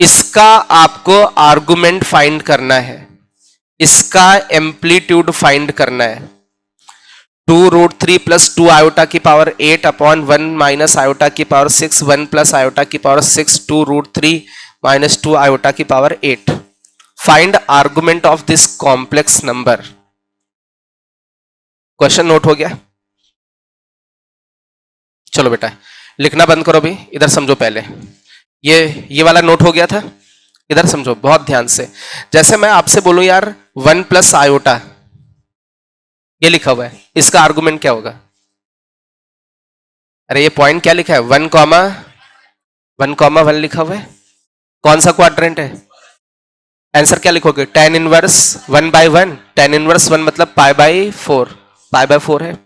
इसका आपको आर्गुमेंट फाइंड करना है, इसका एम्पलीट्यूड फाइंड करना है। 2√3 प्लस 2 आयोटा की पावर 8 अपॉन 1 माइनस आयोटा की पावर 6, 1 प्लस आयोटा की पावर 6, 2√3 माइनस 2 आयोटा की power 8। Find argument of this complex number. Question note हो गया? चलो बेटा लिखना बंद करो अभी, इधर समझो पहले। ये वाला नोट हो गया था? इधर समझो बहुत ध्यान से। जैसे मैं आपसे बोलूं यार 1 प्लस आयोटा, ये लिखा हुआ है, इसका आर्गुमेंट क्या होगा? अरे ये पॉइंट क्या लिखा है? 1,1 लिखा हुआ है। कौन सा क्वाड्रेंट है? आंसर क्या लिखोगे? tan inverse 1/1। tan इनवर्स 1 मतलब π/4 है।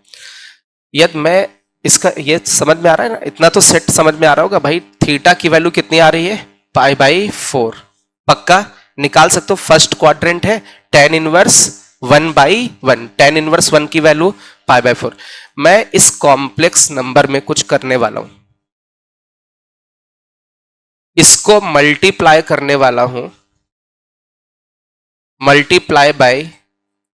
यदि मैं इसका ये समझ में आ रहा है ना? इतना तो सेट समझ में आ रहा होगा भाई। थीटा की वैल्यू कितनी आ रही है? π/4। पक्का निकाल सकते हो। फर्स्ट क्वाड्रेंट है tan इनवर्स 1/1। tan इनवर्स 1 की वैल्यू π/4। मैं इस कॉम्प्लेक्स नंबर में कुछ करने वाला हूं, इसको मल्टीप्लाई करने वाला हूं, मल्टीप्लाई बाय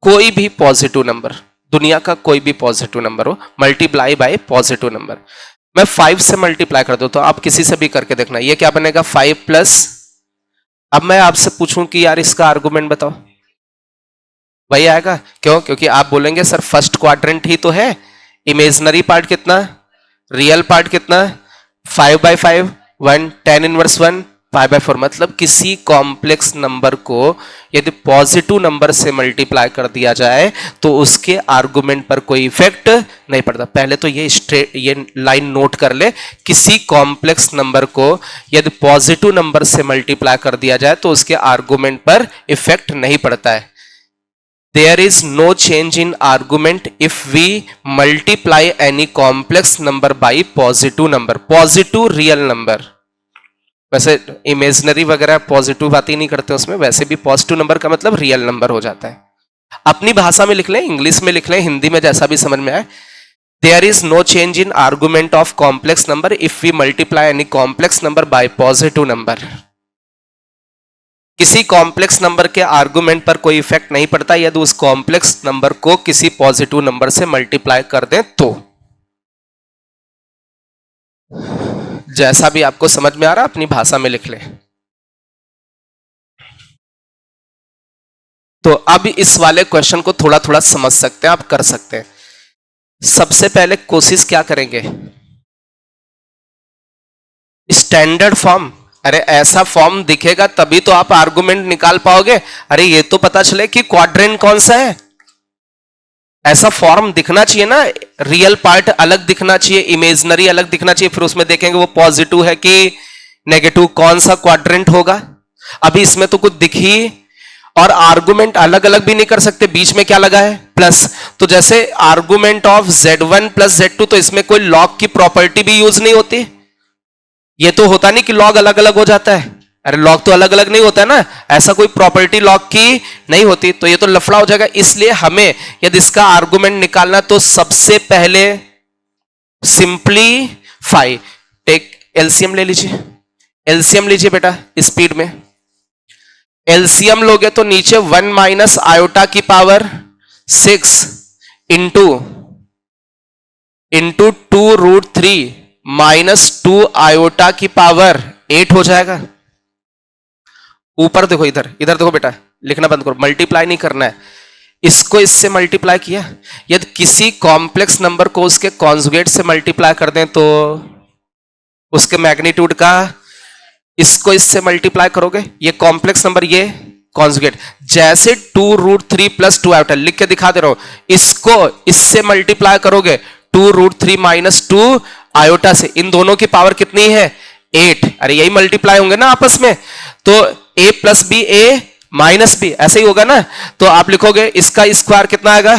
कोई भी पॉजिटिव नंबर, दुनिया का कोई भी पॉजिटिव नंबर हो, मल्टीप्लाई बाय पॉजिटिव नंबर। मैं 5 से मल्टीप्लाई कर दूं तो आप किसी से भी करके देखना। ये क्या बनेगा? 5 प्लस। अब मैं आपसे पूछूं कि यार इसका आर्गुमेंट बताओ, वही आएगा। क्यों? क्योंकि आप बोलेंगे सर फर्स्ट क्वाड्रेंट ही तो है, इमेजिनरी पार्ट कितना, रियल पार्ट कितना? 5/5 1, tan इनवर्स 1 π/4। मतलब किसी कॉम्प्लेक्स नंबर को यदि पॉजिटिव नंबर से मल्टीप्लाई कर दिया जाए तो उसके आर्गुमेंट पर कोई इफेक्ट नहीं पड़ता। पहले तो ये लाइन नोट कर ले, किसी कॉम्प्लेक्स नंबर को यदि पॉजिटिव नंबर से मल्टीप्लाई कर दिया जाए तो उसके आर्गुमेंट पर इफेक्ट नहीं पड़ता है। There is no change in argument if we multiply any complex number by positive number, positive real number. वैसे इमेजिनरी वगैरह पॉजिटिव बात ही नहीं करते उसमें, वैसे भी पॉजिटिव नंबर का मतलब रियल नंबर हो जाता है। अपनी भाषा में लिख लें, इंग्लिश में लिख लें, हिंदी में, जैसा भी समझ में आए। There is no change in argument of complex number if we multiply any complex number by positive number. किसी कॉम्प्लेक्स नंबर के आर्गुमेंट पर कोई इफेक्ट नहीं पड़ता यदि उस कॉम्प्लेक्स नंबर को किसी पॉजिटिव नंबर से मल्टीप्लाई कर दें तो। जैसा भी आपको समझ में आ रहा अपनी भाषा में लिख लें। तो अब इस वाले क्वेश्चन को थोड़ा थोड़ा समझ सकते हैं, आप कर सकते हैं। सबसे पहले कोशिश क्या करेंगे, स्टैंडर्ड फॉर्म। अरे ऐसा फॉर्म दिखेगा तभी तो आप आर्गुमेंट निकाल पाओगे। अरे ये तो पता चले कि क्वाड्रेंट कौन सा है, ऐसा फॉर्म दिखना चाहिए ना। रियल पार्ट अलग दिखना चाहिए, इमेजिनरी अलग दिखना चाहिए, फिर उसमें देखेंगे वो पॉजिटिव है कि नेगेटिव, कौन सा क्वाड्रेंट होगा। अभी इसमें तो कुछ दिख ही, और आर्गुमेंट अलग अलग भी नहीं कर सकते, बीच में क्या लगा है, प्लस। तो जैसे argument of Z1 plus Z2, तो इसमें कोई लॉग की प्रॉपर्टी भी यूज नहीं होती। ये तो होता नहीं कि लॉग अलग अलग हो जाता है, अरे लॉग तो अलग अलग नहीं होता है ना, ऐसा कोई प्रॉपर्टी लॉग की नहीं होती, तो ये तो लफड़ा हो जाएगा। इसलिए हमें यदि इसका आर्गुमेंट निकालना तो सबसे पहले सिंपलीफाई, टेक एलसीएम ले लीजिए, एलसीएम लीजिए बेटा स्पीड में। एलसीएम लोगे तो नीचे 1 माइनस आयोटा की पावर 6 इंटू 2√3 माइनस 2 आयोटा की पावर 8 हो जाएगा। ऊपर देखो, इधर इधर देखो बेटा, लिखना बंद करो, मल्टीप्लाई नहीं करना है, इसको इससे मल्टीप्लाई किया। यदि किसी कॉम्प्लेक्स नंबर को उसके कॉन्जुगेट से मल्टीप्लाई कर दें तो उसके मैग्नीट्यूड का, इसको इससे मल्टीप्लाई करोगे, ये कॉम्प्लेक्स नंबर, ये कॉन्जुगेट। जैसे 2√3 प्लस 2 आयोटा लिख के दिखा दे रहा हूं, इसको इससे मल्टीप्लाई करोगे 2√3 माइनस 2 आयोटा से, इन दोनों की पावर कितनी है, 8। अरे यही मल्टीप्लाई होंगे ना आपस में, तो a plus B a minus B, ऐसे ही होगा ना। तो आप लिखोगे इसका स्क्वायर कितना आएगा,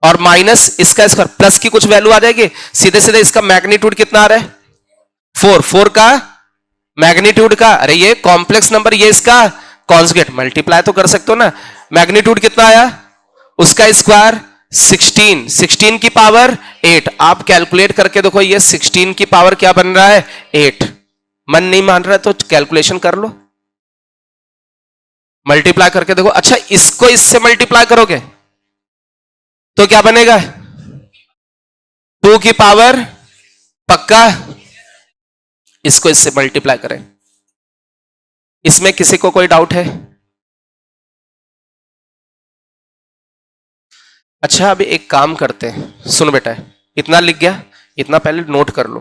और माइनस इसका स्क्वायर, प्लस की कुछ वैल्यू आ जाएगी, सीधे सीधे इसका मैग्नीट्यूड कितना आ रहा है, 4 का मैग्नीट्यूड का। अरे ये कॉम्प्लेक्स नंबर, ये इसका कॉन्जुगेट, मल्टीप्लाई तो कर सकते हो ना। मैग्नीट्यूड कितना आया, उसका स्क्वायर 16 की पावर 8। आप कैलकुलेट करके देखो, ये 16 की पावर क्या बन रहा है, 8। मन नहीं मान रहा है तो कैलकुलेशन कर लो, मल्टीप्लाई करके देखो। अच्छा इसको इससे मल्टीप्लाई करोगे तो क्या बनेगा, 2 की पावर, पक्का। इसको इससे मल्टीप्लाई करें, इसमें किसी को कोई डाउट है? अच्छा अभी एक काम करते हैं, सुनो बेटा, इतना लिख गया, इतना पहले नोट कर लो।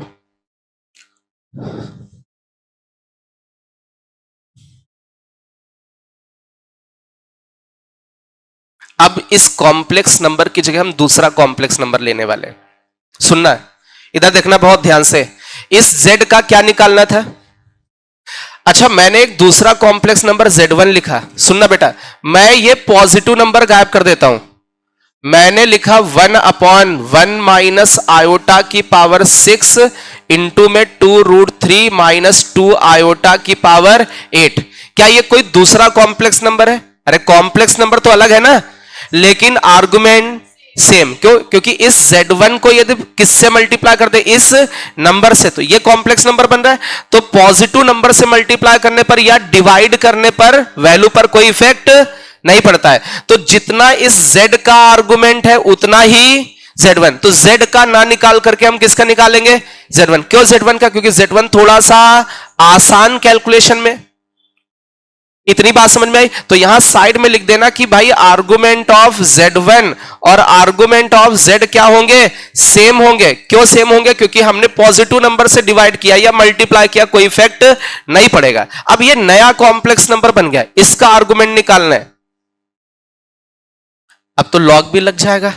अब इस कॉम्प्लेक्स नंबर की जगह हम दूसरा कॉम्प्लेक्स नंबर लेने वाले हैं। सुनना है, इधर देखना बहुत ध्यान से। इस z का क्या निकालना था, अच्छा मैंने एक दूसरा कॉम्प्लेक्स नंबर Z1 लिखा। सुनना बेटा, मैं ये पॉजिटिव नंबर गायब कर देता हूं, मैंने लिखा 1/1 माइनस आयोटा की पावर 6 इंटू में 2√3 माइनस 2 आयोटा की पावर 8। क्या ये कोई दूसरा कॉम्प्लेक्स नंबर है? अरे कॉम्प्लेक्स नंबर तो अलग है ना, लेकिन आर्गुमेंट सेम। क्यों? क्योंकि इस Z1 को यदि किससे मल्टीप्लाई कर दे, इस नंबर से, तो ये कॉम्प्लेक्स नंबर बन रहा है। तो पॉजिटिव नंबर से मल्टीप्लाई करने पर या डिवाइड करने पर वैल्यू पर कोई इफेक्ट नहीं पड़ता है। तो जितना इस Z का आर्गुमेंट है उतना ही Z1। तो Z का ना निकाल करके हम किसका निकालेंगे, Z1। क्यों Z1 का? क्योंकि Z1 थोड़ा सा आसान कैलकुलेशन में। इतनी बात समझ में आई? तो यहां साइड में लिख देना कि भाई आर्गुमेंट ऑफ Z1 और आर्गुमेंट ऑफ Z क्या होंगे, सेम होंगे। क्यों सेम होंगे? क्योंकि हमने पॉजिटिव नंबर से डिवाइड किया या मल्टीप्लाई किया, कोई इफेक्ट नहीं पड़ेगा। अब ये नया कॉम्प्लेक्स नंबर बन गया, इसका आर्गुमेंट निकालना है। अब तो लॉग भी लग जाएगा,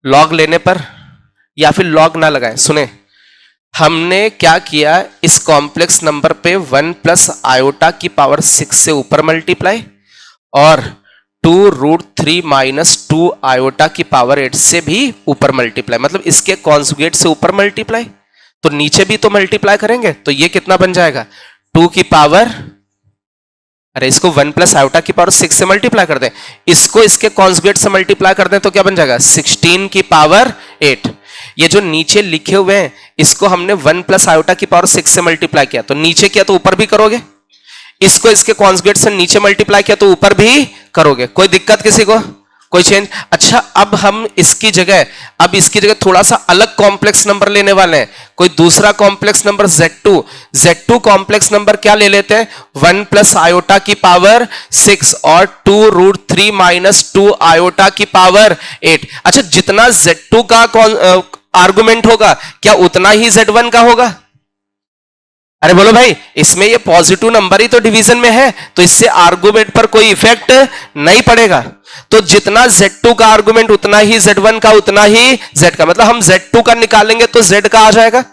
लॉग लेने पर, या फिर लॉग ना लगाएं। सुने, हमने क्या किया, इस कॉम्प्लेक्स नंबर पे 1 प्लस आयोटा की पावर 6 से ऊपर मल्टीप्लाई और 2√3 माइनस 2 आयोटा की पावर 8 से भी ऊपर मल्टीप्लाई, मतलब इसके कॉन्जुगेट से ऊपर मल्टीप्लाई, तो नीचे भी तो मल्टीप्लाई करेंगे, तो ये कितना बन जाएगा 2 की पावर, अरे इसको 1 प्लस आयोटा की पावर 6 से मल्टीप्लाई कर दें, इसको इसके कॉन्जुगेट से मल्टीप्लाई कर दें तो क्या बन जाएगा 16 की पावर 8। ये जो नीचे लिखे हुए हैं इसको हमने 1 प्लस आयोटा की पावर 6 से मल्टीप्लाई किया, तो नीचे किया तो ऊपर भी करोगे, इसको इसके कॉन्जुगेट से नीचे मल्टीप्लाई किया तो ऊपर भी करोगे, कोई दिक्कत किसी को, कोई चेंज। अच्छा अब हम इसकी जगह थोड़ा सा अलग कॉम्प्लेक्स नंबर लेने वाले हैं, कोई दूसरा complex number Z2 complex number क्या ले लेते हैं 1 प्लस आयोटा की पावर 6 और 2√3 माइनस 2 आयोटा की पावर 8। अच्छा जितना Z2 का आर्गुमेंट होगा क्या उतना ही Z1 का होगा? अरे बोलो भाई, इसमें ये पॉजिटिव नंबर ही तो डिवीजन में है, तो इससे आर्गुमेंट पर कोई इफेक्ट नहीं पड़ेगा। तो जितना Z2 का आर्गुमेंट उतना ही Z1 का, उतना ही Z का, मतलब हम Z2 का निकालेंगे तो Z का आ जाएगा।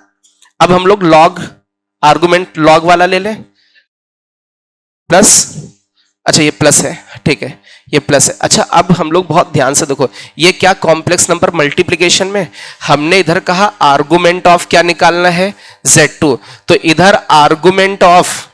अब हम लोग लॉग आर्गुमेंट लॉग वाला ले लें, प्लस, अच्छा ये प्लस है, ठीक है ये प्लस है। अच्छा अब हम लोग बहुत ध्यान से देखो, ये क्या कॉम्प्लेक्स नंबर मल्टीप्लिकेशन में हमने इधर कहा आर्गुमेंट ऑफ क्या निकालना है Z2, तो इधर आर्गुमेंट ऑफ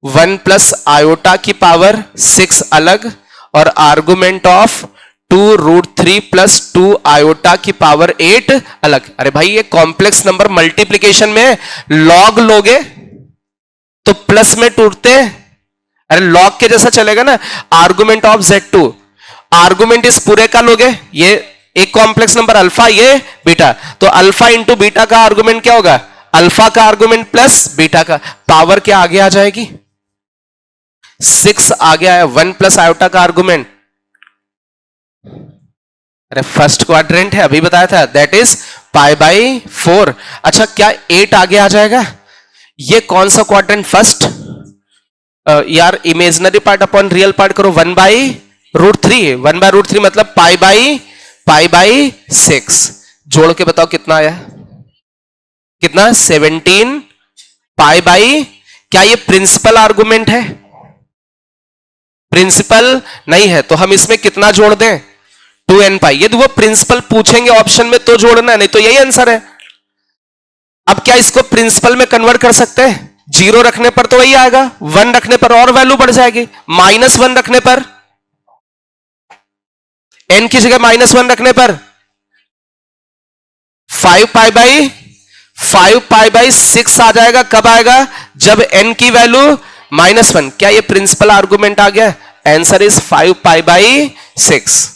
1 प्लस आयोटा की पावर 6 अलग और आर्गुमेंट ऑफ 2√3 प्लस 2 आयोटा की पावर 8 अलग। अरे भाई ये कॉम्प्लेक्स नंबर मल्टीप्लिकेशन में लॉग लोगे तो प्लस में टूटते, अरे लॉग के जैसा चलेगा ना। आर्गुमेंट ऑफ Z2, आर्गुमेंट इस पूरे का लोगे, ये एक कॉम्प्लेक्स नंबर अल्फा, ये बीटा, तो अल्फा इंटू बीटा का आर्गुमेंट क्या होगा अल्फा का आर्गुमेंट प्लस बीटा का, पावर क्या आगे आ जाएगी 6 आ गया है, 1 प्लस आयोटा का आर्गुमेंट, अरे फर्स्ट क्वाड्रेंट है अभी बताया था, दैट इज π/4। अच्छा क्या 8 आगे आ जाएगा, ये कौन सा क्वाड्रेंट फर्स्ट, यार imaginary part upon real part करो 1/√3, 1/√3 मतलब π/6, जोड़ के बताओ कितना आया, कितना 17 π/, क्या ये प्रिंसिपल आर्गुमेंट है, प्रिंसिपल नहीं है तो हम इसमें कितना जोड़ दें 2n पाई, यदि वो प्रिंसिपल पूछेंगे ऑप्शन में तो जोड़ना, नहीं तो यही आंसर है। अब क्या इसको प्रिंसिपल में कन्वर्ट कर सकते हैं, 0 रखने पर तो वही आएगा, 1 रखने पर और वैल्यू बढ़ जाएगी, -1 रखने पर, n की जगह -1 रखने पर 5π/6 आ जाएगा, कब आएगा जब n की वैल्यू -1। क्या ये प्रिंसिपल आर्गुमेंट आ गया, आंसर इज 5π/6।